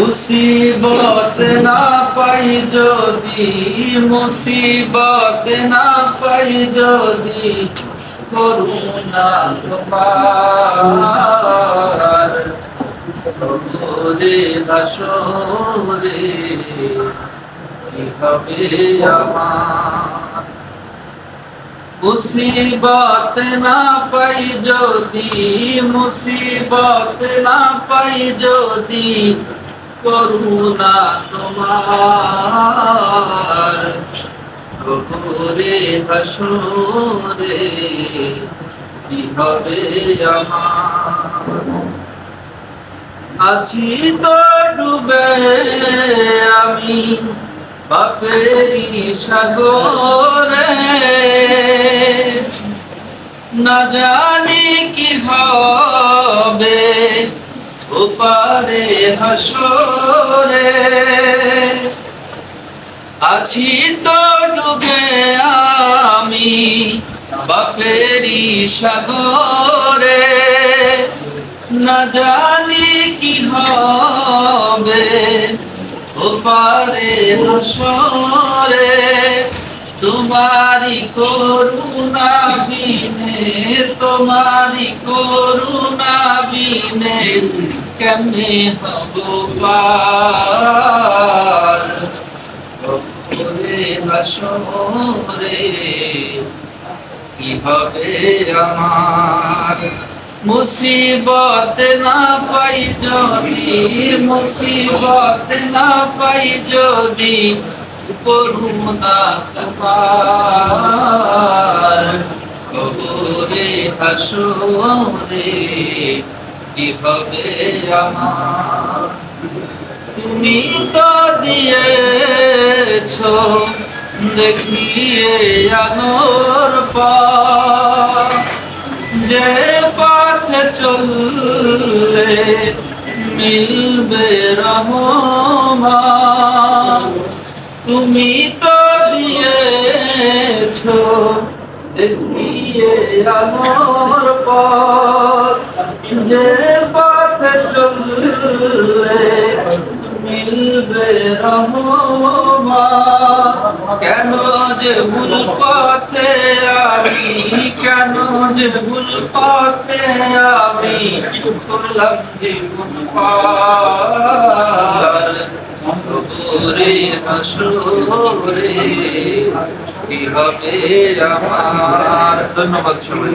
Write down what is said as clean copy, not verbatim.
মুসিবত না পাই যদি, মুসিবত না পাই যদি, করুণা তোমার কবরে হাসরে কি হবে আমার। মুসিবত না পাই যদি, মুসিবত না পাই যদি, করুণা তোমার কবরে হাসরে কি হবে আমার। আছি তো ডুবে আমি পাপেরই সাগরে, না জানি কি হবে ওপারে হাসরে। আছি তো ডুবে আমি পাপেরই সাগরে, না জানি কি হবে ওপারে হাসরে। তোমারি করুণা বিনে, তোমারি করুণা বিনে কেমনে হব পার কবরে হাসরে কি হবে আমার। মুসিবত না পাই যদি, মুসিবত না পাই যদি, করুণা তোমার কবরে হাসরে কি হবে আমার। তুমি তো দিয়েছো দেখিয়ে আলোর পথ, যে পথে চললে মিলবে রহমত। তুমি তো দিয়েছো দেখিয়ে আলোর পথ, যে পথে চললে মিলবে রহমত। কেন যে ভুল পথে আমি, কেন যে ভুল পথে আমি করলাম জীবন পার কবরে হাসরে কি হবে আমার। ধন্যবাদ সবাই।